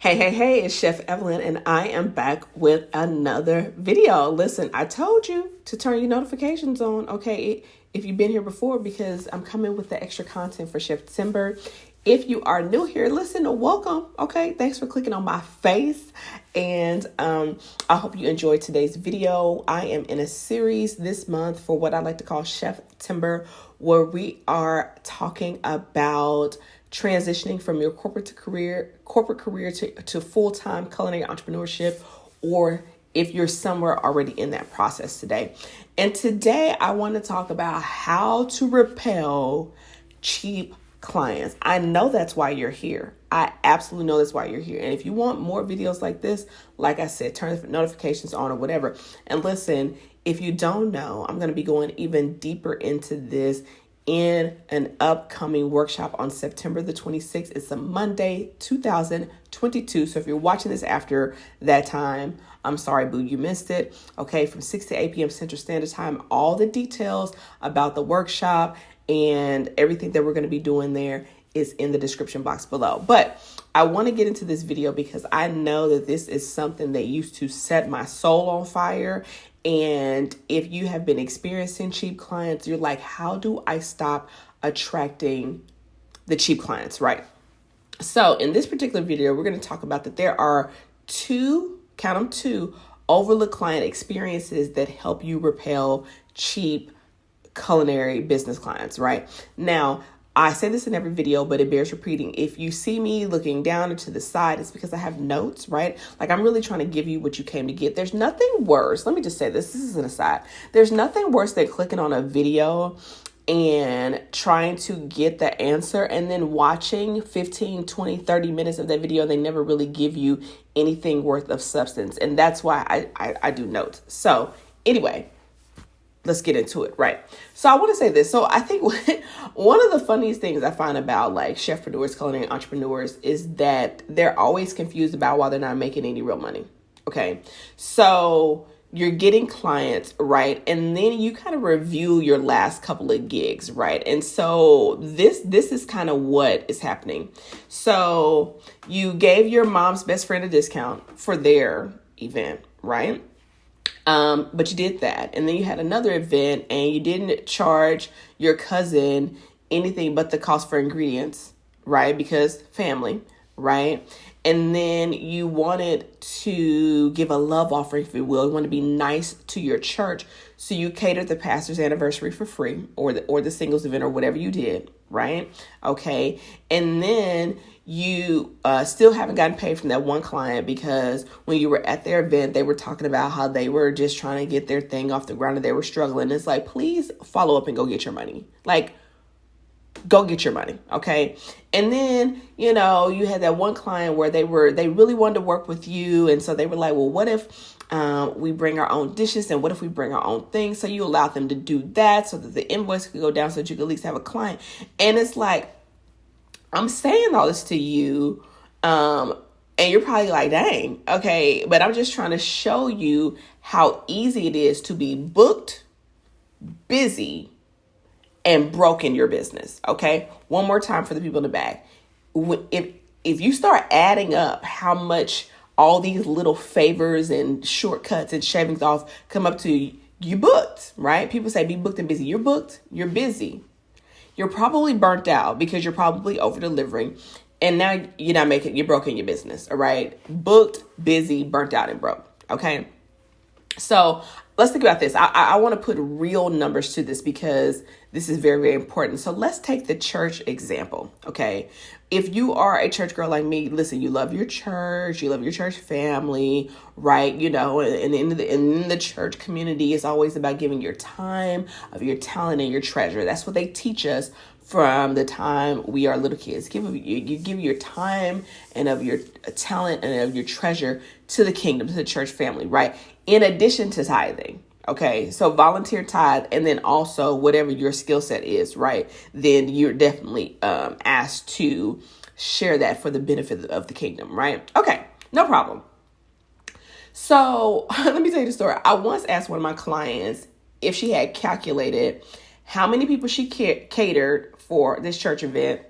Hey, it's Chef Evelyn, and I am back with another video. Listen, I told you to turn your notifications on, okay, if you've been here before, because I'm coming with the extra content for Chef December. If you are new here, listen, welcome, okay? Thanks for clicking on my face, and I hope you enjoyed today's video. I am in a series this month for what I like to call Chef December, where we are talking about transitioning from your corporate career to full-time culinary entrepreneurship, or if you're somewhere already in that process today. And today I want to talk about how to repel cheap clients. I know that's why you're here. I absolutely know that's why you're here. And if you want more videos like this, like I said, turn the notifications on or whatever. And listen, if you don't know, I'm going to be going even deeper into this in an upcoming workshop on September the 26th. It's a Monday, 2022. So if you're watching this after that time, I'm sorry, boo, you missed it. Okay, from 6 to 8 p.m. Central Standard Time. All the details about the workshop and everything that we're going to be doing there is in the description box below. But I want to get into this video because I know that this is something that used to set my soul on fire. And if you have been experiencing cheap clients, you're like, how do I stop attracting the cheap clients, right? So in this particular video, we're going to talk about that there are two overlooked client experiences that help you repel cheap culinary business clients, right? Now, I say this in every video, but it bears repeating. If you see me looking down or to the side, it's because I have notes, right? Like I'm really trying to give you what you came to get. There's nothing worse. Let me just say this is an aside. There's nothing worse than clicking on a video and trying to get the answer and then watching 15, 20, 30 minutes of that video. They never really give you anything worth of substance. And that's why I do notes. So anyway, let's get into it, right? So I want to say this. So I think one of the funniest things I find about like chefpreneurs, culinary entrepreneurs, is that they're always confused about why they're not making any real money. Okay. So you're getting clients, right? And then you kind of review your last couple of gigs, right? And so this is kind of what is happening. So you gave your mom's best friend a discount for their event, right? But you did that. And then you had another event and you didn't charge your cousin anything but the cost for ingredients, right? Because family, right? And then you wanted to give a love offering, if you will. You want to be nice to your church. So you catered the pastor's anniversary for free, or the singles event, or whatever you did, right? Okay. And then you still haven't gotten paid from that one client because when you were at their event, they were talking about how they were just trying to get their thing off the ground and they were struggling. It's like, please follow up and go get your money. Like, go get your money. Okay. And then, you had that one client where they really wanted to work with you. And so they were like, well, what if we bring our own dishes, and what if we bring our own things? So you allowed them to do that so that the invoice could go down so that you could at least have a client. And it's like, I'm saying all this to you, and you're probably like, dang, okay. But I'm just trying to show you how easy it is to be booked, busy, and broke in your business, okay? One more time for the people in the back. If you start adding up how much all these little favors and shortcuts and shavings off come up to, you booked, right? People say be booked and busy. You're booked, you're busy. You're probably burnt out because you're probably over delivering. And now you're broke in your business. All right. Booked, busy, burnt out, and broke. Okay. So let's think about this. I want to put real numbers to this because this is very, very important. So let's take the church example. Okay. If you are a church girl like me, listen, you love your church family, right? And in the church community, it's always about giving your time, of your talent, and your treasure. That's what they teach us from the time we are little kids. You give your time and of your talent and of your treasure to the kingdom, to the church family, right? In addition to tithing. Okay, so volunteer tithe, and then also whatever your skill set is, right? Then you're definitely asked to share that for the benefit of the kingdom, right? Okay, no problem. So let me tell you the story. I once asked one of my clients if she had calculated how many people she catered for this church event,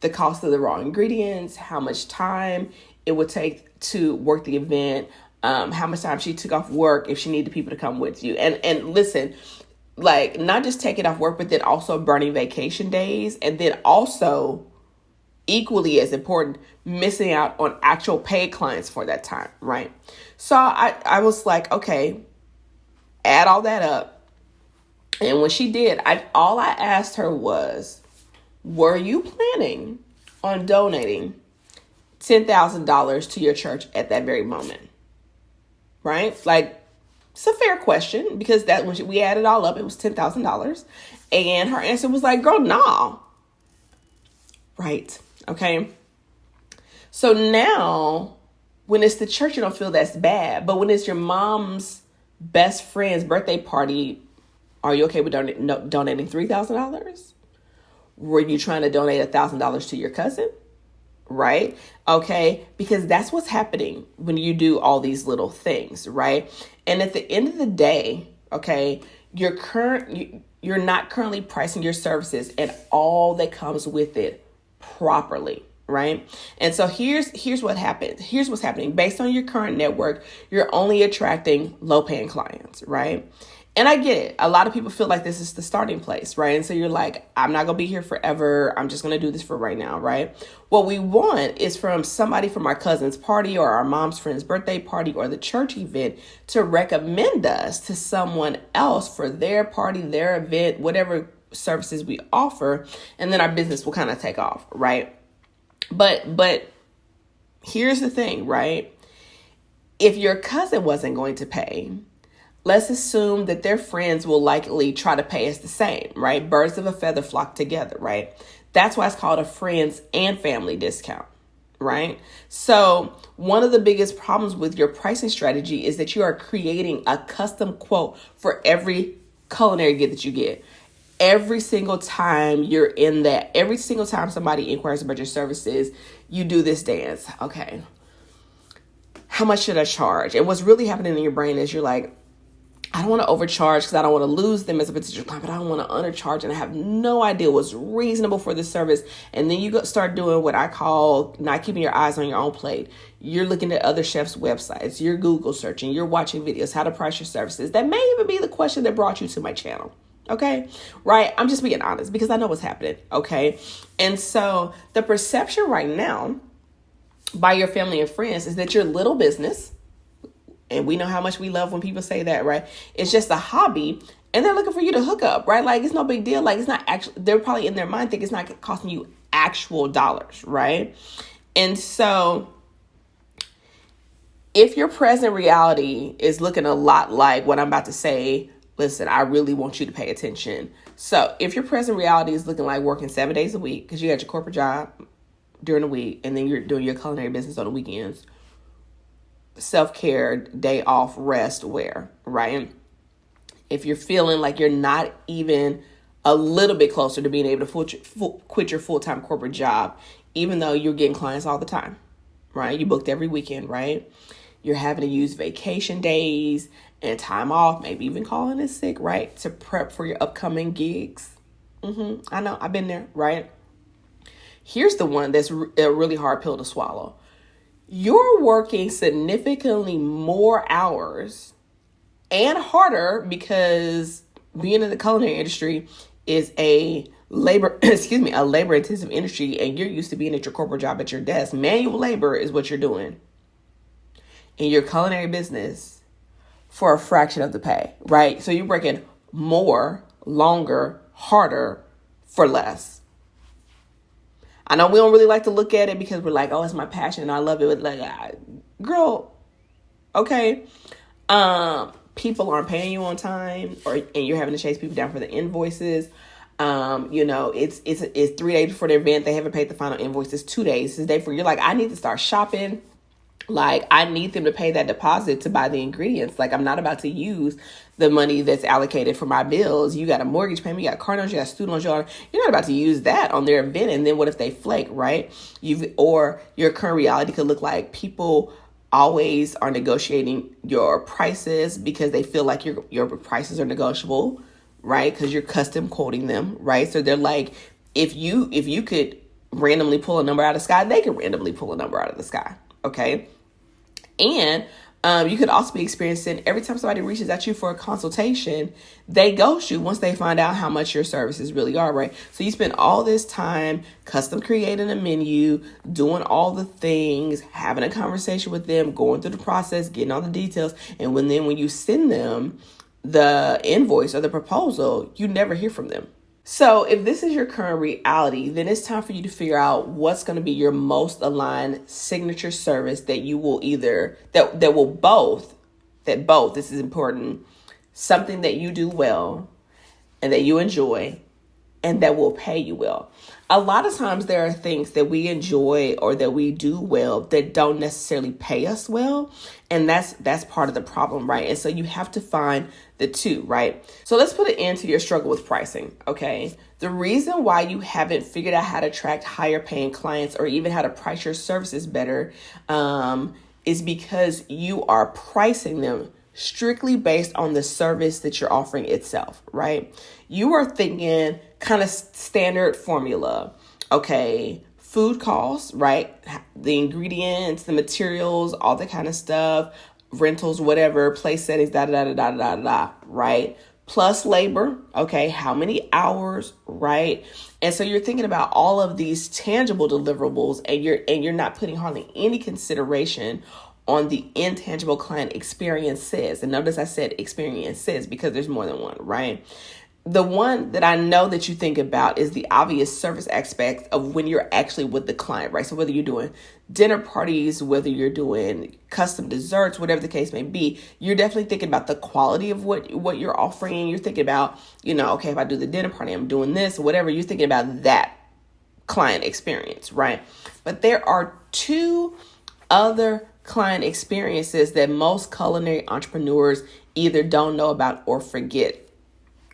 the cost of the raw ingredients, how much time it would take to work the event, how much time she took off work if she needed people to come with you. And listen, like, not just taking off work, but then also burning vacation days. And then also, equally as important, missing out on actual paid clients for that time, right? So I was like, okay, add all that up. And when she did, all I asked her was, were you planning on donating $10,000 to your church at that very moment? Right? Like, it's a fair question, because that when we added it all up, it was $10,000. And her answer was like, girl, nah. Right. Okay. So now when it's the church, you don't feel that's bad. But when it's your mom's best friend's birthday party, are you okay with donating $3,000? Were you trying to donate $1,000 to your cousin? Right? Okay. Because that's what's happening when you do all these little things, right? And at the end of the day, okay, you're not currently pricing your services and all that comes with it properly, right? And so here's what happens. Here's what's happening. Based on your current network, you're only attracting low-paying clients, right? And I get it. A lot of people feel like this is the starting place, right? And so you're like, I'm not going to be here forever. I'm just going to do this for right now, right? What we want is from somebody from our cousin's party or our mom's friend's birthday party or the church event to recommend us to someone else for their party, their event, whatever services we offer. And then our business will kind of take off, right? But here's the thing, right? If your cousin wasn't going to pay, let's assume that their friends will likely try to pay us the same, right? Birds of a feather flock together, right? That's why it's called a friends and family discount, right? So one of the biggest problems with your pricing strategy is that you are creating a custom quote for every culinary gift that you get. Every single time you're in that, every single time somebody inquires about your services, you do this dance. Okay, how much should I charge? And what's really happening in your brain is you're like, I don't want to overcharge because I don't want to lose them as a potential client, but I don't want to undercharge and I have no idea what's reasonable for this service. And then you start doing what I call not keeping your eyes on your own plate. You're looking at other chefs' websites, you're Google searching, you're watching videos, how to price your services. That may even be the question that brought you to my channel. Okay, right? I'm just being honest because I know what's happening. Okay. And so the perception right now by your family and friends is that your little business, and we know how much we love when people say that, right? It's just a hobby and they're looking for you to hook up, right? Like, it's no big deal. Like, it's not actually, they're probably in their mind think it's not costing you actual dollars, right? And so if your present reality is looking a lot like what I'm about to say, listen, I really want you to pay attention. So if your present reality is looking like working 7 days a week because you got your corporate job during the week and then you're doing your culinary business on the weekends, self-care, day off, rest, where, right? If you're feeling like you're not even a little bit closer to being able to quit your full-time corporate job, even though you're getting clients all the time, right? You booked every weekend, right? You're having to use vacation days and time off, maybe even calling in sick, right? To prep for your upcoming gigs. I know, I've been there, right? Here's the one that's a really hard pill to swallow. You're working significantly more hours and harder because being in the culinary industry is a labor intensive industry, and you're used to being at your corporate job at your desk. Manual labor is what you're doing in your culinary business for a fraction of the pay, right? So you're working more, longer, harder for less. I know we don't really like to look at it because we're like, oh, it's my passion and I love it. But like, girl, okay. People aren't paying you on time, and you're having to chase people down for the invoices. It's 3 days before the event. They haven't paid the final invoice. It's 2 days. It's the day before. You're like, I need to start shopping. Like, I need them to pay that deposit to buy the ingredients. Like, I'm not about to use the money that's allocated for my bills. You got a mortgage payment, you got car loans, you got student loans. You're not about to use that on their event. And then what if they flake, right? Or your current reality could look like people always are negotiating your prices because they feel like your prices are negotiable, right? Because you're custom quoting them, right? So they're like, if you could randomly pull a number out of the sky, they could randomly pull a number out of the sky. Okay. And you could also be experiencing every time somebody reaches out to you for a consultation, they ghost you once they find out how much your services really are, right? So you spend all this time custom creating a menu, doing all the things, having a conversation with them, going through the process, getting all the details. And when you send them the invoice or the proposal, you never hear from them. So if this is your current reality, then it's time for you to figure out what's going to be your most aligned signature service that you will this is important, something that you do well and that you enjoy and that will pay you well. A lot of times there are things that we enjoy or that we do well that don't necessarily pay us well. And that's part of the problem, right? And so you have to find the two, right? So let's put an end to your struggle with pricing, okay? The reason why you haven't figured out how to attract higher paying clients or even how to price your services better is because you are pricing them strictly based on the service that you're offering itself, right? You are thinking kind of standard formula. Okay, food costs, right? The ingredients, the materials, all that kind of stuff, rentals, whatever, place settings, right? Plus labor, okay, how many hours, right? And so you're thinking about all of these tangible deliverables and you're not putting hardly any consideration on the intangible client experiences. And notice I said experiences because there's more than one, right? The one that I know that you think about is the obvious service aspect of when you're actually with the client, right? So whether you're doing dinner parties, whether you're doing custom desserts, whatever the case may be, you're definitely thinking about the quality of what you're offering. You're thinking about, okay, if I do the dinner party, I'm doing this, whatever. You're thinking about that client experience, right? But there are two other client experiences that most culinary entrepreneurs either don't know about or forget,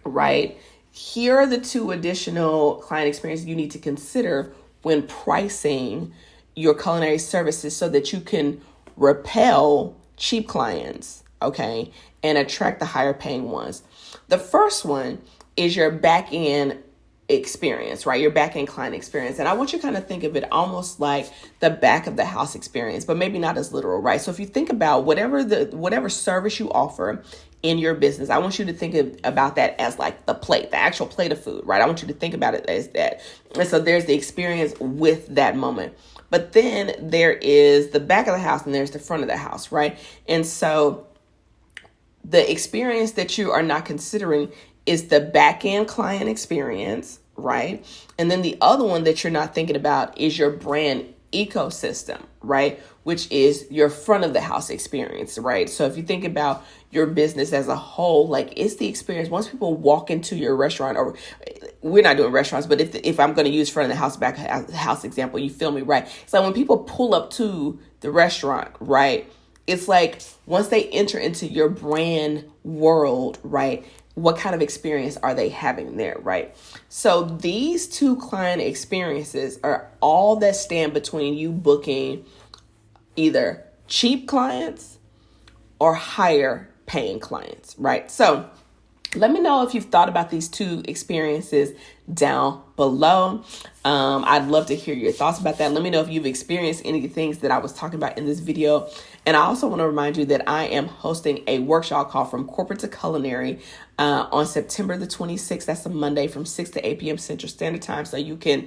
right? Here are the two additional client experiences you need to consider when pricing your culinary services so that you can repel cheap clients, okay, and attract the higher paying ones. The first one is your back end experience, right? Your back end client experience. And I want you to kind of think of it almost like the back of the house experience, but maybe not as literal, right? So if you think about whatever service you offer in your business, I want you to think about that as like the plate, the actual plate of food, right? I want you to think about it as that. And so there's the experience with that moment. But then there is the back of the house and there's the front of the house, right? And so the experience that you are not considering is the back end client experience, right? And then the other one that you're not thinking about is your brand ecosystem, right? Which is your front of the house experience, right? So if you think about your business as a whole, like it's the experience. Once people walk into your restaurant, or we're not doing restaurants, but if I'm going to use front of the house, back of the house example, you feel me, right? So when people pull up to the restaurant, right? It's like once they enter into your brand world, right? What kind of experience are they having there, right? So these two client experiences are all that stand between you booking either cheap clients or higher paying clients, right? So let me know if you've thought about these two experiences down below. I'd love to hear your thoughts about that. Let me know if you've experienced any of the things that I was talking about in this video. And I also want to remind you that I am hosting a workshop called From Corporate to Culinary on September the 26th. That's a Monday from 6 to 8 p.m. Central Standard Time. So you can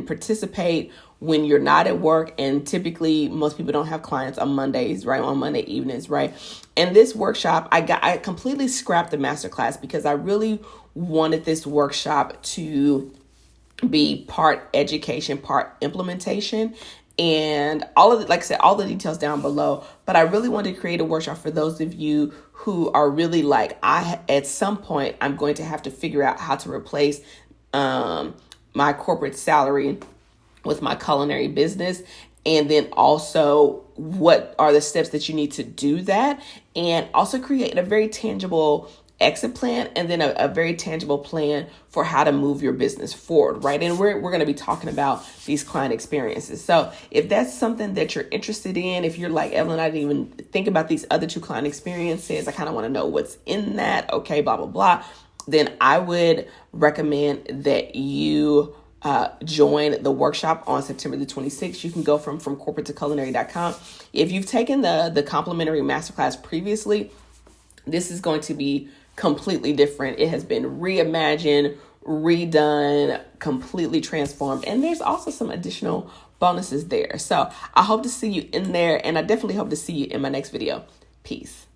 participate when you're not at work, and typically most people don't have clients on Mondays, right? On Monday evenings, right? And this workshop, I completely scrapped the masterclass because I really wanted this workshop to be part education, part implementation, and all of it, like I said, all the details down below. But I really wanted to create a workshop for those of you who are really like, at some point, I'm going to have to figure out how to replace my corporate salary with my culinary business. And then also what are the steps that you need to do that, and also create a very tangible exit plan, and then a very tangible plan for how to move your business forward, right? And we're going to be talking about these client experiences. So if that's something that you're interested in, if you're like, Evelyn, I didn't even think about these other two client experiences, I kind of want to know what's in that, okay, blah, blah, blah, then I would recommend that you join the workshop on September the 26th. You can go from corporate to culinary.com. If you've taken the complimentary masterclass previously, this is going to be completely different. It has been reimagined, redone, completely transformed. And there's also some additional bonuses there. So I hope to see you in there, and I definitely hope to see you in my next video. Peace.